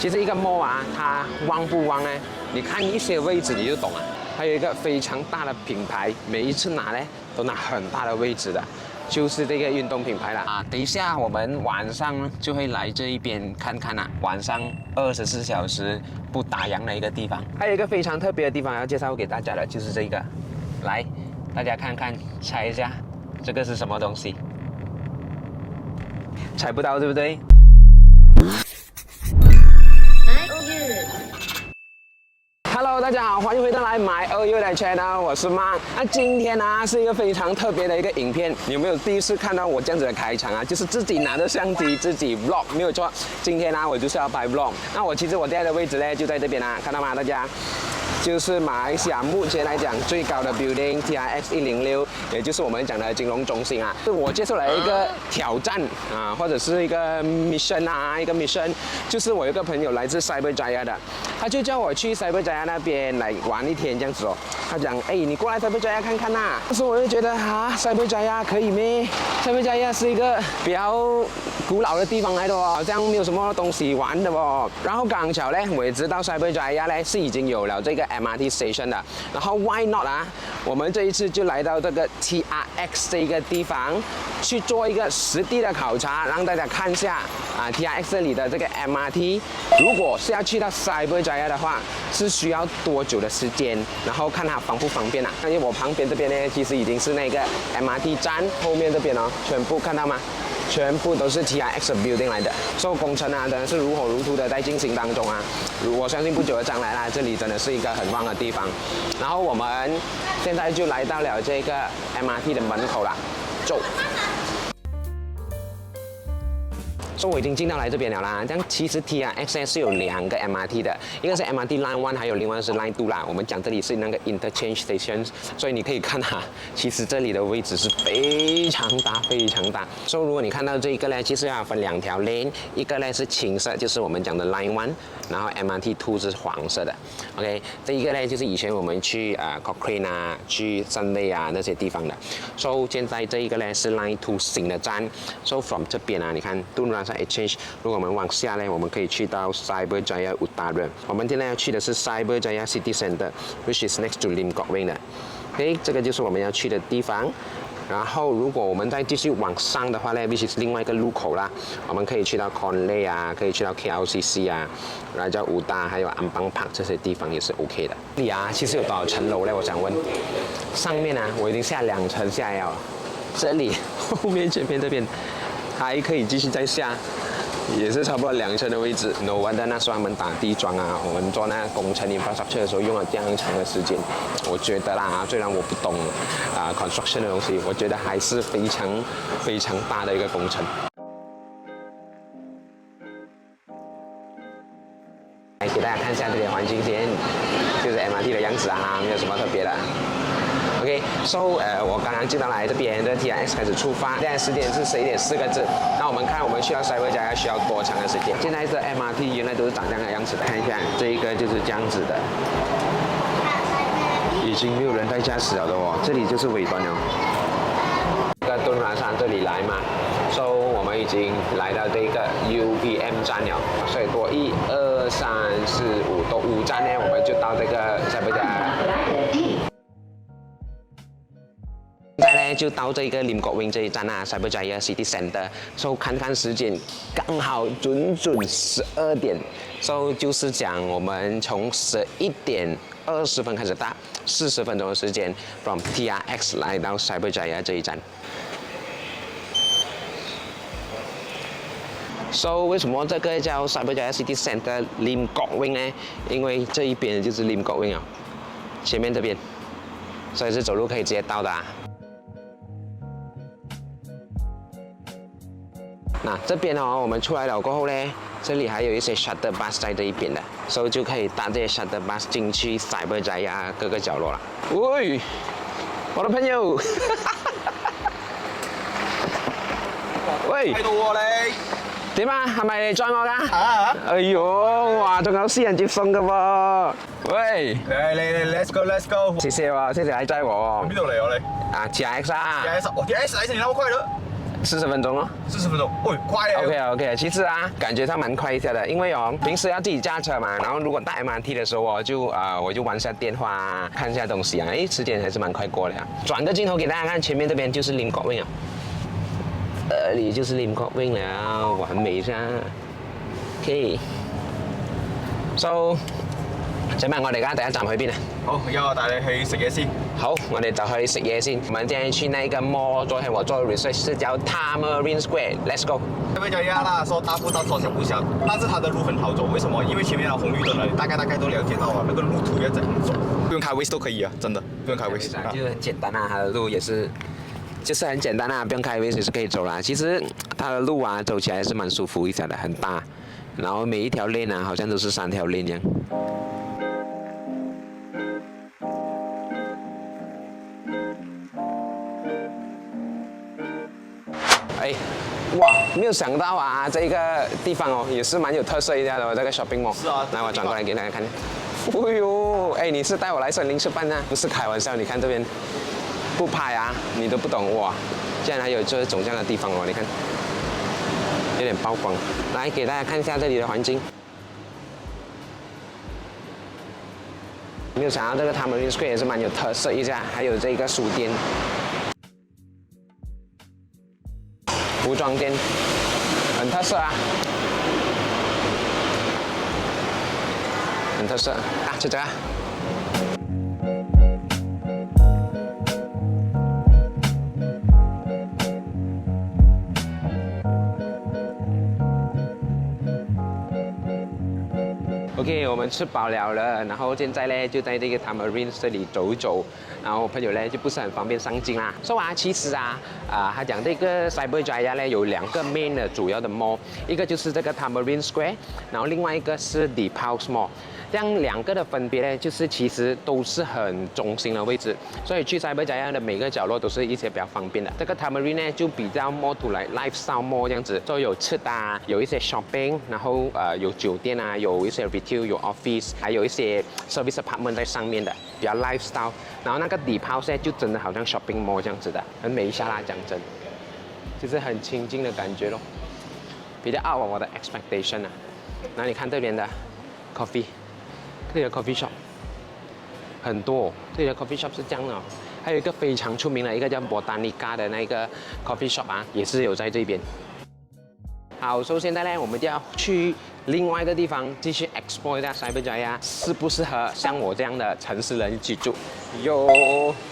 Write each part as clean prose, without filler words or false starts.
其实一个 mall 啊，它旺不旺呢？你看一些位置你就懂了。还有一个非常大的品牌，每一次拿呢都拿很大的位置的，就是这个运动品牌了啊。等一下我们晚上就会来这一边看看啊，晚上24小时不打烊的一个地方。还有一个非常特别的地方要介绍给大家的，就是这个，来，大家看看，猜一下，这个是什么东西？猜不到对不对？Hello， 大家好，欢迎回到来买2优的 channel， 我是 Mark。那今天呢是一个非常特别的一个影片，你有没有第一次看到我这样子的开场啊？就是自己拿着相机自己 vlog， 没有错。今天呢我就是要拍 vlog。那我其实我现在的位置呢就在这边啊，看到吗？大家？就是马来西亚目前来讲最高的 building TRX 106，也就是我们讲的金融中心啊。我接受了一个挑战啊，或者是一个 mission 啊，一个 mission， 就是我有个朋友来自 Cyberjaya 的，他就叫我去 Cyberjaya 那边来玩一天这样子哦。他讲，哎，你过来 Cyberjaya 看看呐。当时我就觉得啊 ，Cyberjaya 可以咩 ？Cyberjaya 是一个比较古老的地方来的哦，好像没有什么东西玩的哦。然后刚巧呢，我也知道 Cyberjaya 呢是已经有了这个 MRT station 的，然后 why not 啊？我们这一次就来到这个 TRX 这一个地方，去做一个实地的考察，让大家看一下啊 TRX 这里的这个 MRT， 如果是要去到 Cyberjaya 的话，是需要多久的时间？然后看它方不方便啊？因为我旁边这边呢，其实已经是那个 MRT 站，后面这边哦，全部看到吗？全部都是 TRX 的 building 来的，所以工程啊，真的是如火如荼的在进行当中啊。我相信不久的将来啦，这里真的是一个很旺的地方。然后我们现在就来到了这个 MRT 的门口啦，走。所以我已经进到来这边了啦。这样其实 TRX 是有2个 MRT 的，一个是 MRT Line 1， 还有另外是 Line 2啦。我们讲这里是那个 Interchange Station， 所以你可以看哈，其实这里的位置是非常大，非常大。所以如果你看到这一个呢，其实要分2条 lane， 一个呢是青色，就是我们讲的 Line 1， 然后 MRT 2是黄色的。OK， 这一个呢就是以前我们去Cochrane 啊、去Sunway 啊那些地方的。所以现在这一个呢是 Line 2新的站。So from 这边啊，你看杜拉Exchange， 如果我们往下呢，我们可以去到 Cyberjaya Utara。我们现在要去的是 Cyberjaya City Centre，which is next to Lim Kok Wing 的。OK， 这个就是我们要去的地方。然后，如果我们再继续往上的话呢 ，which is 另外一个路口啦，我们可以去到 Conley 啊，可以去到 KLCC 啊，然后叫武大，还有安邦 Park 这些地方也是 OK 的。这里啊，其实有多少层楼呢？我想问。上面啊，我已经下2层下来了。这里后面前面这边。还可以继续再下，也是差不多2层的位置。No wonder 那时候他们打地桩啊，我们做那个工程 infrastructure 的时候用了这样长的时间。我觉得啦，虽然我不懂construction 的东西，我觉得还是非常非常大的一个工程。来给大家看一下这里的环境先，就是 MRT 的样子啊，没有什么特别的。OK，so 我刚刚进到来这边的 TRX 开始出发，现在时间是11点4个字。那我们看我们去到 Cyberjaya需要多长的时间？现在的 MRT 原来都是长这样的样子的，看一下这一个就是这样子的，已经没有人在驾驶了的哦，这里就是尾端了。这个敦煌山这里来嘛，so 我们已经来到这个 UPM 站了，所以多1、2、3、4、5多5站呢，我们就到这个 Cyberjaya。现在呢，就到这个 Lim Kok Wing 这一站啊 ，Cyberjaya City Centre。So 看看时间，刚好准12点。So 就是讲我们从11点20分开始搭，40分钟的时间 ，from TRX 来到 Cyberjaya 这一站。So 为什么这个叫 Cyberjaya City Centre Lim Kok Wing 呢？因为这一边就是 Lim Kok Wing 啊，前面这边，所以是走路可以直接到的啊。那这边哦，我们出来了过后呢，这里还有一些 shuttle bus 在这一边的，所以就可以搭这些 shuttle bus 進去 Cyberjaya 各個角落啦。喂，我的朋友，喂，喺度喎你。點啊？係咪載我㗎？嚇！哎呦，哇，仲有私人接送㗎喎！喂，嚟 ，let's go，let's go。謝謝喎，謝謝你載我。邊度嚟啊你？啊，TRX 啊。TRX，我 TRX 來，你那麼快的？ 40分钟哦。40分钟，哦，快耶 OK， 其实啊，感觉上蛮快一下的，因为哦，平时要自己驾车嘛，然后如果搭 MRT 的时候哦，我就玩下电话啊，看一下东西啊，哎，时间还是蛮快过的。转个镜头给大家看，前面这边就是Lim Kok Wing啊，这里就是 Lim Kok Wing 了，完美噻。OK，so 請問我哋而家第一站去邊啊？好，而家我帶你去食嘢先。好，我哋就去食嘢先。我們今天去那個 mall，昨天我做 research 是叫 Tamarind Square，Let's go。这边叫亚啦，说大不大，说小不小，但是它的路很好走，为什么？因为前面的红绿灯呢，大概都了解到啊，那个路途要怎样走，不用开 Waze 都可以啊，真的不用开 Waze 啊。就很简单啊，它的路也是，就是很简单啊，不用开 Waze 也是可以走啦。其实它的路啊，走起来是蛮舒服一下的，很大，然后每一条 lane 啊，好像都是3条 lane 这样。哎，哇，没有想到啊，这个地方哦，也是蛮有特色一下的哦，这个 shopping mall。是啊来，我转过来给大家看。哎呦，哎，你是带我来森林吃饭呢？不是开玩笑，你看这边不拍啊，你都不懂哇，竟然还有这种这样的地方哦，你看，有点曝光。来，给大家看一下这里的环境。没有想到这个 Tamarind Square 也是蛮有特色一下，还有这个书店。服装店很特色啊，很特色啊，就这个。OK， 我们吃饱了，然后现在呢就在这个 Tamarind 这里走一走，然后我朋友呢就不是很方便上镜啦。说啊，其实啊，他讲这个 Cyberjaya 呢有2个 main 的主要的 mall， 一个就是这个 Tamarind Square， 然后另外一个是 The Pulse Mall。这样2个的分别呢，就是其实都是很中心的位置，所以去 Cyberjaya 的每个角落都是一些比较方便的。这个 Tamarind 呢就比较 more to like lifestyle mall 这样子，就有吃的啊，有一些 shopping， 然后有酒店啊，有一些 retail， 有 office， 还有一些 service apartment 在上面的，比较 lifestyle。然后那个 The Pulse 呢就真的好像 shopping mall 这样子的，很美一下啦，讲真，就是很亲近的感觉咯，比较 out of 我的 expectation 啊。然后你看这边的 coffee。这里的 coffee shop 很多，这里的 coffee shop 是这样的，还有一个非常出名的一个叫 Botanica 的那个 coffee shop 啊，也是有在这边。好，所以现在呢，我们就要去另外一个地方继续 explore 一下 Cyberjaya， 适不适合像我这样的城市人居住？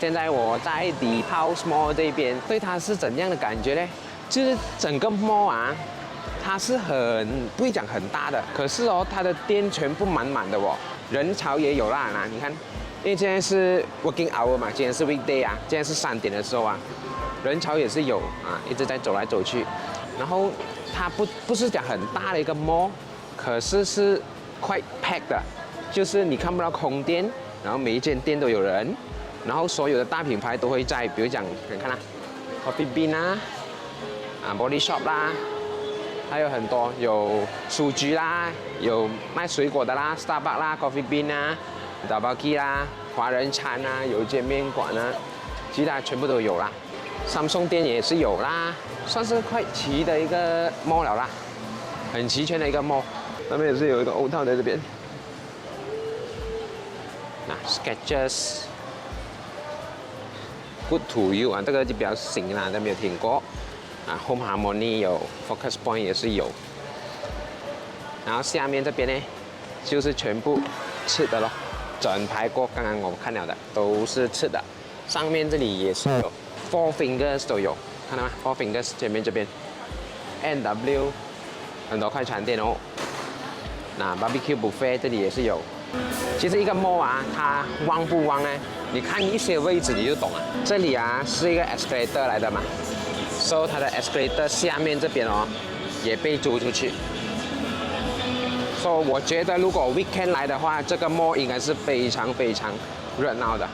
现在我在 The Pulse Mall 这边，对它是怎样的感觉呢？就是整个 mall 啊。它是不会讲很大的，可是哦，它的店全部满满的哦，人潮也有啦。你看，因为今天是 working hour 嘛，今天是 weekday 啊，今天是3点的时候啊，人潮也是有啊，一直在走来走去。然后它不是讲很大的一个 mall， 可是是 quite packed 的，就是你看不到空店，然后每一间店都有人，然后所有的大品牌都会在，比如讲，你看啦 ，Coffee Bean 啊，Body Shop 啦。还有很多，有书局啦，有卖水果的啦 ，Starbucks 啦 ，Coffee Bean 啊 ，Dabaki 啦，华人餐啊，有一间面馆啊，其他全部都有啦。Samsung 店也是有啦，算是快齐的一个 mall 了啦，很齐全的一个 mall。那边也是有一个 Old Town 在这边。那 Skechers。Good to you 啊，这个就比较新啦，都没有听过。Home Harmony 有 ，Focus Point 也是有。然后下面这边呢，就是全部吃的咯，整排锅刚刚我看了的都是吃的。上面这里也是有 ，Four Fingers 都有，看到吗 ？Four Fingers 前面这边 ，NW 很多快餐店哦。那 Barbecue Buffet 这里也是有。其实一个 mall 啊，它旺不旺呢？你看一些位置你就懂了。这里啊是一个 escalator 来的嘛。所以它的 escalator 下面这边哦，也被租出去。所以我觉得如果 weekend 来的话，这个 mall 应该是非常非常热闹的，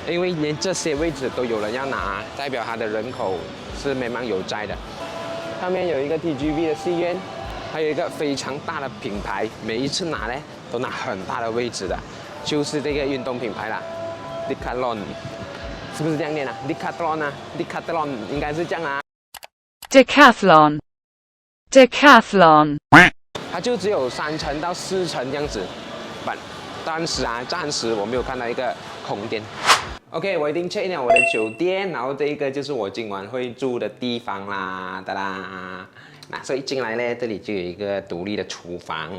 因为连这些位置都有人要拿，代表它的人口是慢慢有在的。上面有一个 TGV 的戏院，还有一个非常大的品牌，每一次拿呢都拿很大的位置的，就是这个运动品牌啦 ，Decathlon， 是不是这样念啊 ？Decathlon 啊 ，Decathlon 应该是这样啊。Decathlon. Decathlon. 它就只有3层到4层这样子，但是啊，暂时我没有看到一个空间。OK， 我已经 check in 了我的酒店，然后这一个就是我今晚会住的地方啦，哒啦。那所以进来呢，这里就有一个独立的厨房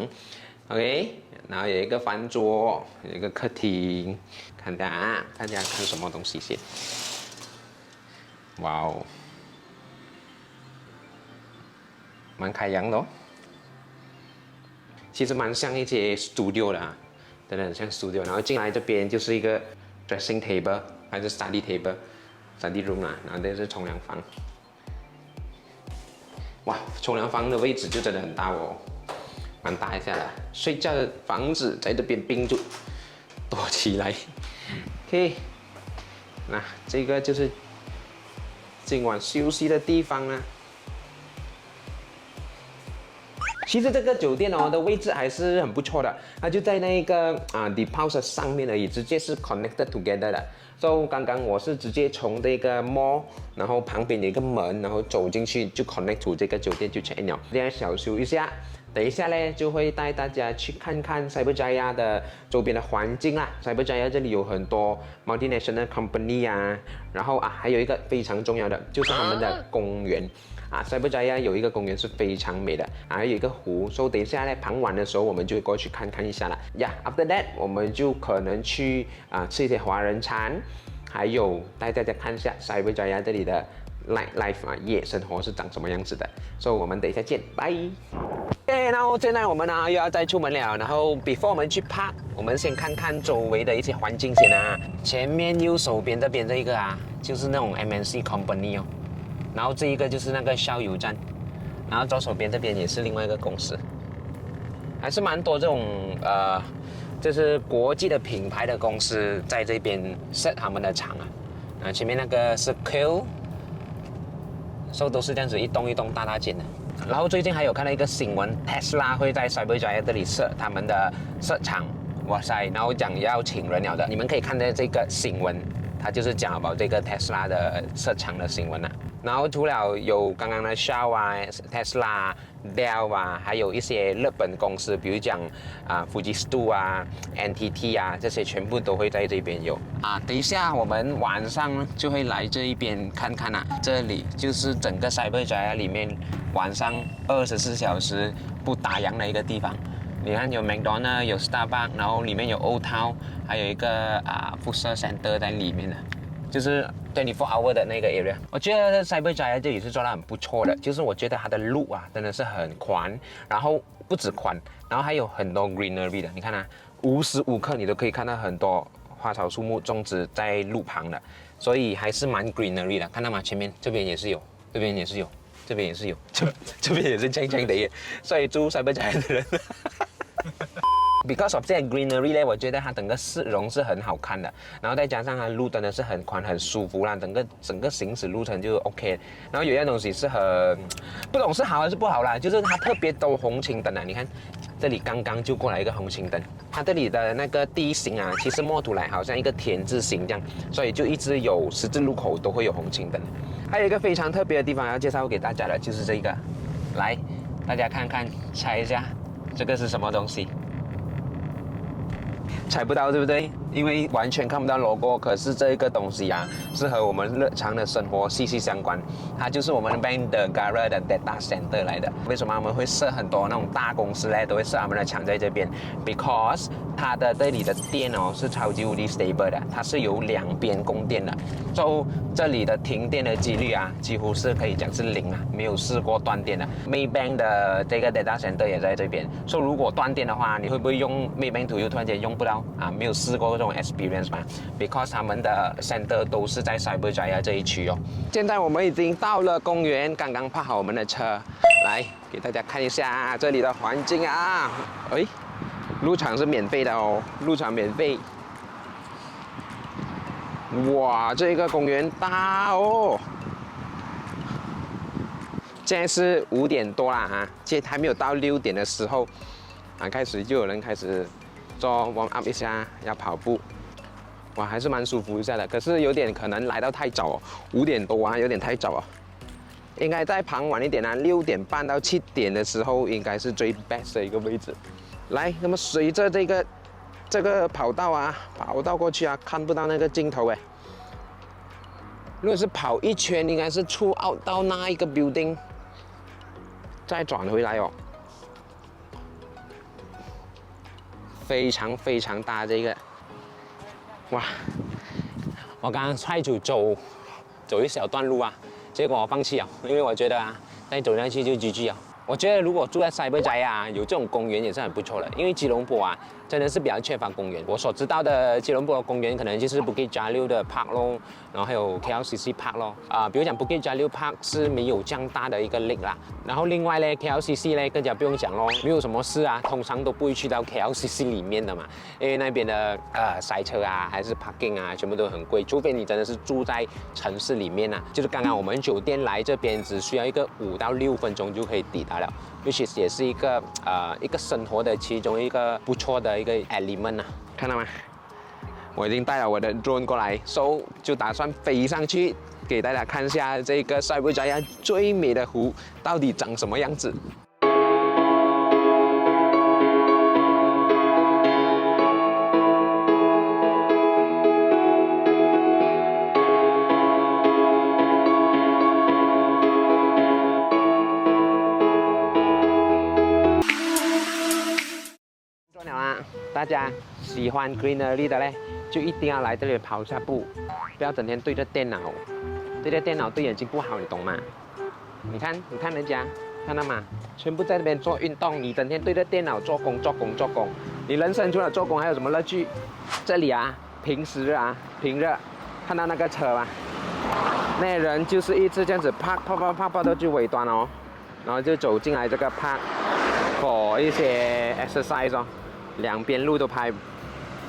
，OK， 然后有一个饭桌，有一个客厅，看大家看什么东西先。哇哦，蛮开扬的哦。其实蛮像一些 studio 的啊，真的很像 studio。然后进来这边就是一个 dressing table 还是 study table、study room 啦，然后这是冲凉房。哇，冲凉房的位置就真的很大哦，蛮大一下的。睡觉的房子在这边并就躲起来。OK， 那这个就是今晚休息的地方啦。其实这个酒店的位置还是很不错的，它就在那个The Pulse 上面而已，直接是 connected together 的。So 刚刚我是直接从这个 mall， 然后旁边有一个门，然后走进去就 connect to 这个酒店就 check in 了。现在小休一下，等一下呢就会带大家去看看 Cyberjaya 的周边的环境啦。Cyberjaya 这里有很多 multinational company 啊，然后还有一个非常重要的就是他们的公园。Cyberjaya 有一个公园是非常美的，还有一个湖，所以等一下呢，傍晚的时候我们就会过去看看一下了。After that 我们就可能去吃一些华人餐，还有带大家看一下 Cyberjaya 这里的 nightlife 夜生活是长什么样子的。所以我们等一下见，拜。OK， 然后现在我们呢又要再出门了，然后 before 我们去 park， 我们先看看周围的一些环境先啊。前面右手边这边这一个就是那种 MNC company 哦。然后这一个就是那个消油站，然后左手边这边也是另外一个公司，还是蛮多这种就是国际的品牌的公司在这边设他们的厂前面那个是 Q， 所以都是这样子一栋一栋大间的。然后最近还有看到一个新闻 ，Tesla 会在 Cyberjaya 这里设他们的设厂，哇塞！然后讲要请人了的，你们可以看到这个新闻，它就是讲about这个 Tesla 的设厂的新闻然后除了有刚刚的 Shell、Tesla、Dell 还有一些日本公司，比如讲Fujitsu、NTT 这些全部都会在这边有等一下我们晚上就会来这一边看看这里就是整个 Cyberjaya 里面晚上24小时不打烊的一个地方。你看有 McDonald 有 Starbucks， 然后里面有 Old Town， 还有一个food center 在里面的。就是24 hour 的那个 area， 我觉得 Cyberjaya 这里是做得很不错的，就是我觉得它的路真的是很宽，然后不止宽，然后还有很多 greenery 的，你看无时无刻你都可以看到很多花草树木种植在路旁的，所以还是蛮 greenery 的，看到吗？前面这边也是有，这边也是有，这边也是有，这边也是青青的耶，所以住 Cyberjaya 的人Because of 这些 greenery 呢，我觉得它整个市容是很好看的，然后再加上它路真的是很宽很舒服啦，整个行驶路程就 OK。然后有一样东西是很不懂是好还是不好啦，就是它特别多红青灯你看这里刚刚就过来一个红青灯，它这里的那个地形其实摸图来好像一个田字形这样，所以就一直有十字路口都会有红青灯。还有一个非常特别的地方要介绍给大家的，就是这个，来大家看看猜一下这个是什么东西？猜不到对不对？因为完全看不到 logo， 可是这一个东西是和我们日常的生活息息相关。它就是我们 Bank Negara 的 data center 来的。为什么他们会设很多那种大公司呢？都会设他们的厂在这边 ，because 它的这里的电是超级无敌 stable 的，它是有2边供电的，所以这里的停电的几率几乎是可以讲是0没有试过断电的。Maybank 的这个 data center 也在这边，所以如果断电的话，你会不会用 Maybank to You 突然间用不到没有试过这种 experience 嘛 ？Because 他们的 center 都是在 Cyberjaya 这一区现在我们已经到了公园，刚刚泊好我们的车，来给大家看一下这里的环境入场是免费的入场免费。哇，这个公园大现在是5点多啦其实还没有到6点的时候开始就有人开始做 warm up 一下，要跑步。哇，还是蛮舒服一下的，可是有点可能来到太早5点多有点太早应该在傍晚一点啊，6点半到7点的时候，应该是最 best 的一个位置。来，那么随着这个跑道啊，跑道过去啊，看不到那个尽头哎。如果是跑一圈，应该是出 out 到那一个 building， 再转回来哦。非常非常大这个，哇！我刚刚踹出走一小段路啊，结果我放弃了，因为我觉得啊，再走下去就 GG 了。我觉得如果住在塞伯斋啊，有这种公园也是很不错的，因为吉隆坡啊真的是比较缺乏公园。我所知道的吉隆坡的公园可能就是 Bukit Jalil 的 park 咯，然后还有 KLCC park 咯。比如讲 Bukit Jalil park 是没有这样大的一个 lake 啦，然后另外呢 KLCC 呢更加不用讲咯，没有什么事啊，通常都不会去到 KLCC 里面的嘛，因为那边的塞车啊还是 parking 啊全部都很贵，除非你真的是住在城市里面啊。就是刚刚我们酒店来这边只需要一个5到6分钟就可以抵达了。which is 也是一个生活的其中一个不错的一个 element 啊，看到吗？我已经带了我的 drone 过来，就打算飞上去给大家看一下这个塞伯斋亚最美的湖到底长什么样子。大家喜欢 greenery 的嘞，就一定要来这里跑下步，不要整天对着电脑，对着电脑对眼睛不好，你懂吗？你看人家，看到吗？全部在那边做运动，你整天对着电脑做工，你人生除了做工还有什么乐趣？这里啊，平时啊，平日看到那个车吗？那人就是一直这样子啪到最尾端哦，然后就走进来这个 park for 一些 exercise 哦。两边路都拍，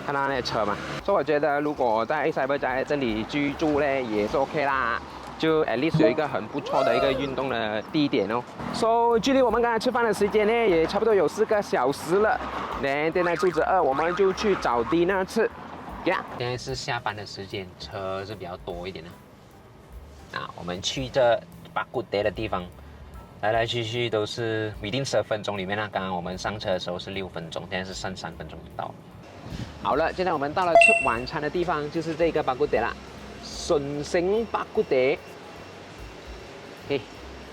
看到那些车嘛，所以我觉得如果在塞伯斋这里居住呢，也是 OK 啦，就 at least 有一个很不错的一个运动的地点哦。So 距离我们刚才吃饭的时间呢，也差不多有4个小时了。现在肚子饿，我们就去找dinner吃。现在是下班的时间，车是比较多一点的。那我们去这巴古德的地方。来来去去都是within10分钟里面呢，刚刚我们上车的时候是6分钟，现在是剩3分钟就到了。好了，现在我们到了吃晚餐的地方，就是这个巴古德啦，顺城巴古德。OK，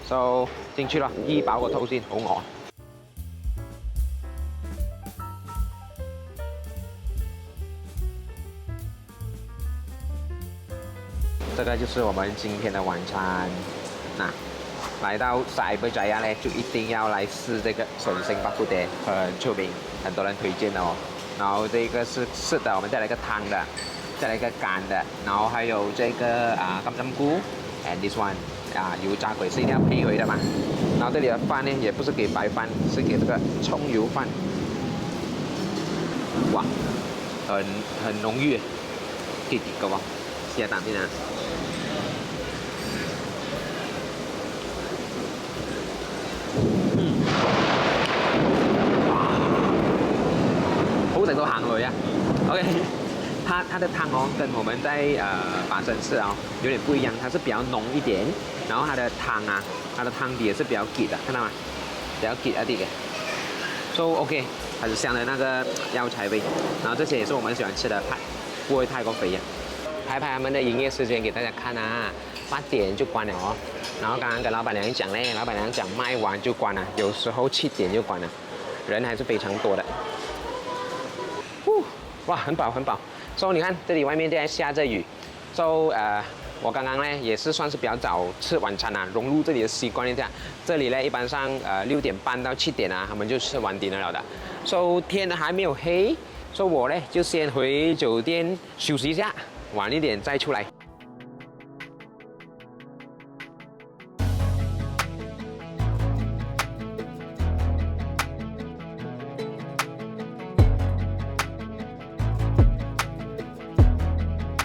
so 进去了，醫飽個肚先，好餓。这个就是我们今天的晚餐，那。来到塞伯斋亚呢，就一定要来试这个顺城巴古德，很出名，很多人推荐的哦。然后这个是湿的，我们再来一个汤的，再来一个干的，然后还有这个干针菇 ，and this one 油炸鬼是一定要配回的嘛。然后这里的饭呢，也不是给白饭，是给这个葱油饭。哇，很浓郁，幾個喎，試下啖先啊。好食到行雷啊 ！OK， 它的汤哦，跟我们在法生寺哦有点不一样，它是比较浓一点，然后它的汤啊，它的汤底也是比较吉的，看到吗？比较吉一啲嘅。So OK， 很香的那个药材味，然后这些也是我们喜欢吃的派，不会太过肥呀。拍他们的营业时间给大家看啊，8点就关了哦。然后刚刚跟老板娘讲嘞，老板娘讲卖完就关了，有时候7点就关了，人还是非常多的。哇，很饱很饱。So 你看这里外面在下着雨。So 我刚刚呢也是算是比较早吃晚餐啊，融入这里的习惯一下。这里呢一般上6点半到7点啊，他们就吃完dinner了的。So 天还没有黑，所以我呢就先回酒店休息一下，晚一点再出来。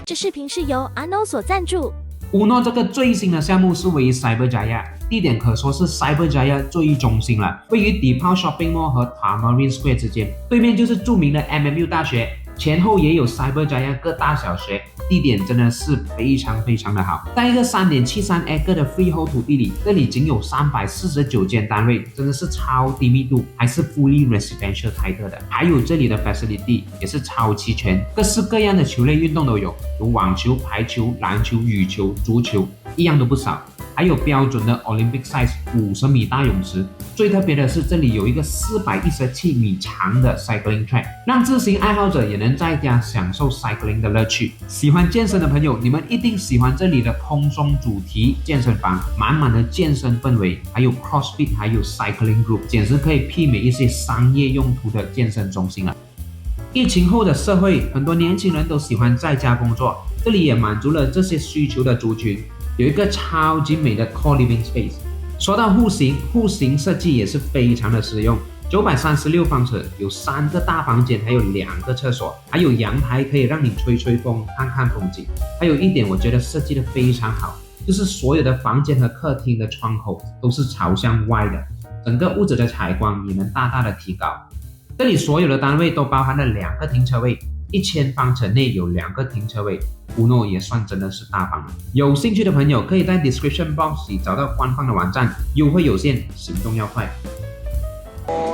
这视频是由 ANO 所赞助。UNO 这个最新的项目是位于塞伯斋亚，地点可说是塞伯斋亚最中心了，位于 Deepal Shopping Mall 和 Tamarind Square 之间，对面就是著名的 MMU 大学。前后也有 Cyberjaya 各大小学，地点真的是非常非常的好。在一个3.73 acre 的 freehold 土地里，这里仅有349间单位，真的是超低密度，还是 fully residential type 的。还有这里的 facility 也是超齐全，各式各样的球类运动都有，有网球、排球、篮球、羽球、足球，一样都不少。还有标准的 Olympic size 50米大泳池，最特别的是这里有一个417米长的 cycling track， 让自行爱好者也能在家享受 cycling 的乐趣。喜欢健身的朋友，你们一定喜欢这里的空中主题健身房，满满的健身氛围，还有 CrossFit， 还有 cycling group， 简直可以媲美一些商业用途的健身中心了。疫情后的社会，很多年轻人都喜欢在家工作，这里也满足了这些需求的族群。有一个超级美的 co-living space。说到户型设计也是非常的实用。936方尺，有3个大房间，还有2个厕所，还有阳台可以让你吹吹风、看看风景。还有一点我觉得设计的非常好，就是所有的房间和客厅的窗口都是朝向外的，整个屋子的采光也能大大的提高。这里所有的单位都包含了2个停车位，1000方尺内有2个停车位，Uno也算真的是大方了。有兴趣的朋友可以在 description box 里找到官方的网站，优惠有限，行动要快。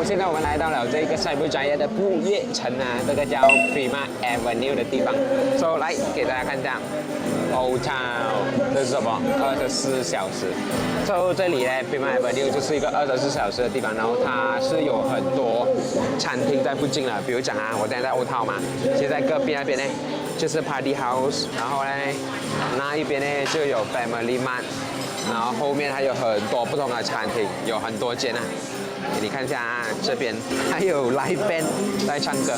现在我们来到了这个 Cyberjaya 的不夜城啊，这个叫 Prima Avenue 的地方。So 来给大家看一下 Old Town， 这是什么？24小时。So 这里呢 Prima Avenue 就是一个24小时的地方，然后它是有很多餐厅在附近了。比如讲啊，我现在在 Old Town 嘛，其实在隔壁那边呢就是 Party House， 然后呢那一边呢就有 Family Mart， 然后后面还有很多不同的餐厅，有很多间啊。你看一下啊，这边还有 live band 在唱歌。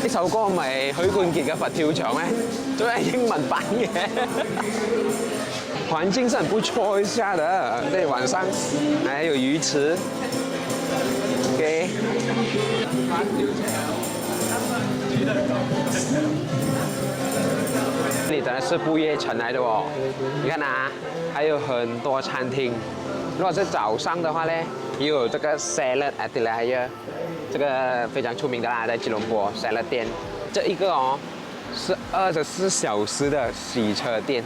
呢首歌咪許冠傑嘅佛跳牆咩？都係英文版嘅。環境是很不錯一下的，對，晚上還有魚池。OK。這裡真的是不夜城來的哦，你看啊，還有很多餐廳。如果是早上的話呢，也有這個 Salad Atelier。这个非常出名的啦，在吉隆坡 salad 店，这一个哦是24小时的洗车店。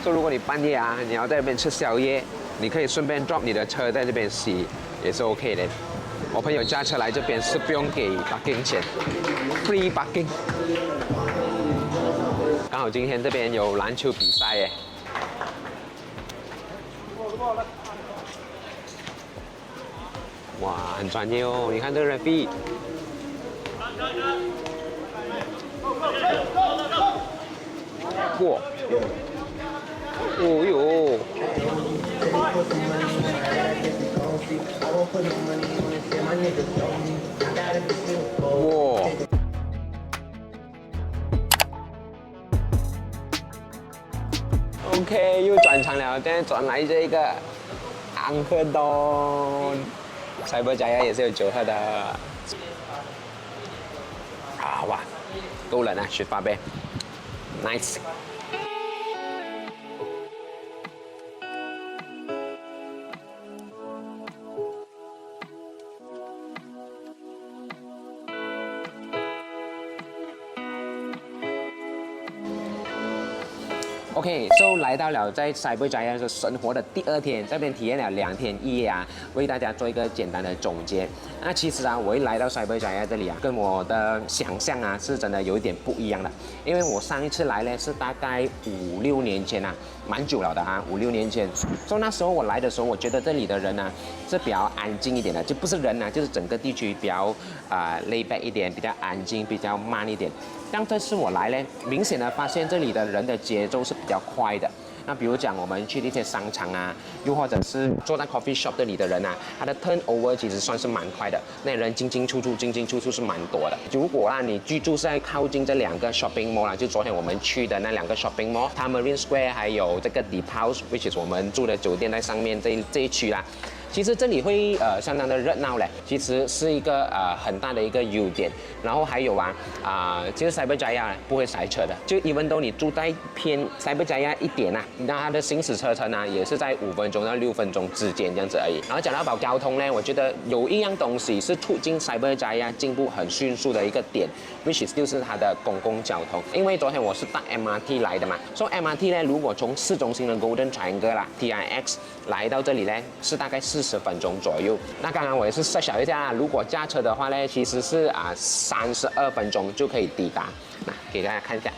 所以如果你半夜啊，你要在那边吃宵夜，你可以顺便 drop 你的车在这边洗，也是 OK 的。我朋友驾车来这边是不用给 parking 钱 ，free parking。刚好今天这边有篮球比赛耶。哇，很专业哦！你看这个 referee， 哇，哦哟，哇 ，OK， 又转场了，现在转来这个安赫东。Cyberjaya 也是有酒喝的啊！哇，够冷啊，雪花杯 ，nice。OK，so 来到了在 Cyberjaya 生活的第2天，这边体验了2天1夜啊，为大家做一个简单的总结。那其实啊，我一来到 Cyberjaya 这里啊，跟我的想象啊是真的有一点不一样的，因为我上一次来呢是大概5、6年前啊，蛮久了的啊，5、6年前。所以那时候我来的时候，我觉得这里的人呢是比较安静一点的，就不是人啊，就是整个地区比较lay back 一点，比较安静，比较慢一点。但这次我来呢，明显的发现这里的人的节奏是比较快的。那比如讲我们去一些商场啊，又或者是坐在 coffee shop 这里的人啊，他的 turnover 其实算是蛮快的，那人进出出是蛮多的。如果你居住在靠近这2个 shopping mall 啦，就昨天我们去的那2个 shopping mall，Tamarind Square 还有这个 Deep House，which is 我们住的酒店在上面这一区啦。其实这里会相当的热闹嘞，其实是一个很大的一个优点。然后还有其实 Cyberjaya 不会塞车的，就even though你住在偏 Cyberjaya 一点啊，那它的行驶车程也是在5分钟到6分钟之间这样子而已。然后讲到交通呢，我觉得有一样东西是促进 Cyberjaya 进步很迅速的一个点 ，which is 就是它的公共交通。因为昨天我是搭 MRT 来的嘛，所以 MRT 呢，如果从市中心的 Golden Triangle 啦 TIX 来到这里呢，是大概40分钟左右。那刚刚我也是设想一下，如果驾车的话呢，其实是32分钟就可以抵达。那给大家看一下，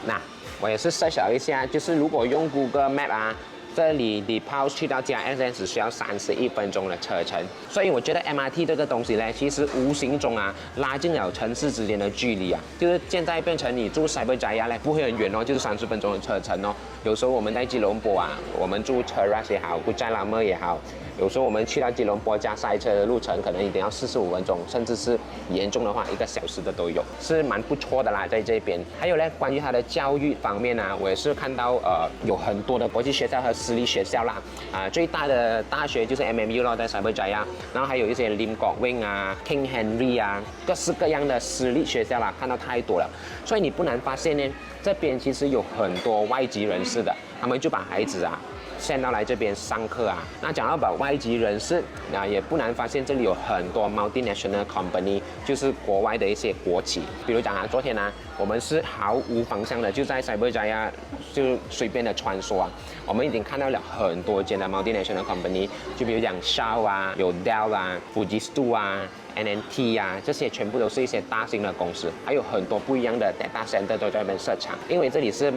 那我也是设想一下，就是如果用 Google Map 这里Deep House去到TIX只需要31分钟的车程，所以我觉得 MRT 这个东西呢，其实无形中拉近了城市之间的距离就是现在变成你住 Cyberjaya 呢不会很远就是30分钟的车程有时候我们在吉隆坡我们住 Cheras 也好，Puchai Lama 也好，有时候我们去到吉隆坡加塞车的路程，可能一定要45分钟，甚至是严重的话1个小时的都有，是蛮不错的啦，在这边。还有呢，关于它的教育方面我也是看到有很多的国际学校和私立学校啦，最大的大学就是 MMU 在 Cyberjaya， 然后还有一些 Lim Kok Wing King Henry 各式各样的私立学校啦，看到太多了，所以你不难发现呢，这边其实有很多外籍人士的，他们就把孩子先到来这边上课那讲到外籍人士也不难发现这里有很多 multinational company， 就是国外的一些国企。比如讲昨天我们是毫无方向的，就在 Cyberjaya 就随便的穿梭我们已经看到了很多间的 multinational company， 就比如讲 Shaw 有 Dell Fujitsu NNT 这些全部都是一些大型的公司，还有很多不一样的 data center 都在那边设厂。因为这里是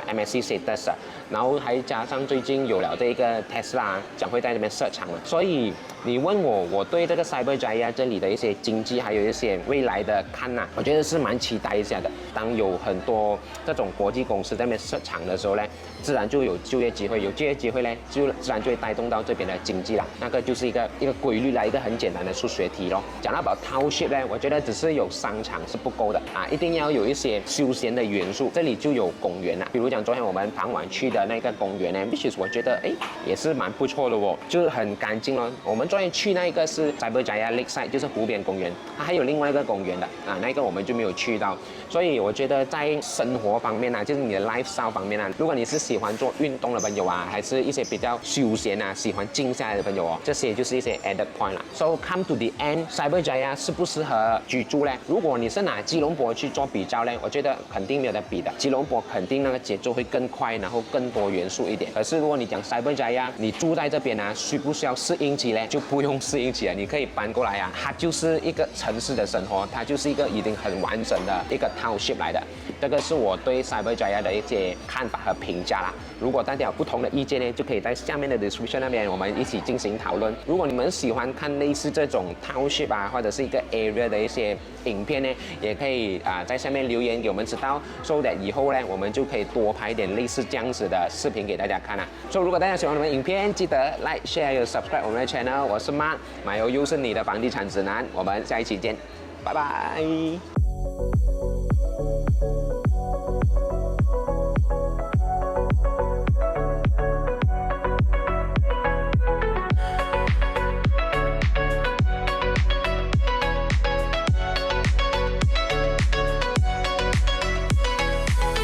MSC status， 然后还加上最近有了这个 Tesla 将会在那边设厂了，所以你问我对这个 Cyberjaya 这里的一些经济还有一些未来的看我觉得是蛮期待一下的。当有很多这种国际公司在那边设厂的时候呢，自然就有就业机会，有就业机会呢，就自然就会带动到这边的经济啦。那个就是一个规律一个很简单的数学题咯。讲到township 呢，我觉得只是有商场是不够的一定要有一些休闲的元素。这里就有公园比如讲昨天我们傍晚去的那个公园呢 ，which is 我觉得也是蛮不错的就是很干净咯。我们昨天去那个是 Cyberjaya Lakeside， 就是湖边公园，它还有另外一个公园的那个我们就没有去到。所以我觉得在生活方面就是你的 lifestyle 方面如果你是喜欢做运动的朋友还是一些比较休闲喜欢静下来的朋友这些就是一些 added point 啦。So come to the end，Cyberjaya 适不适合居住呢？如果你是拿吉隆坡去做比较呢，我觉得肯定没有得比的。吉隆坡肯定那个节奏会更快，然后更多元素一点。可是如果你讲 Cyberjaya， 你住在这边需不需要适应期呢？就不用适应期了，你可以搬过来它就是一个城市的生活，它就是一个已经很完整的一个 township 来的。这个是我对 Cyberjaya 的一些看法和评价啦。如果大家有不同的意见呢，就可以在下面的 description 那边我们一起进行讨论。如果你们喜欢看类似这种 township 或者是一个 area 的一些影片呢，也可以在下面留言给我们知道，so that 以后呢我们就可以多拍一点类似这样子的视频给大家看所以如果大家喜欢我们的影片，记得 like share 有 subscribe 我们的 channel。我是 Mark， 买油又是你的房地产指南，我们下一期见，拜拜。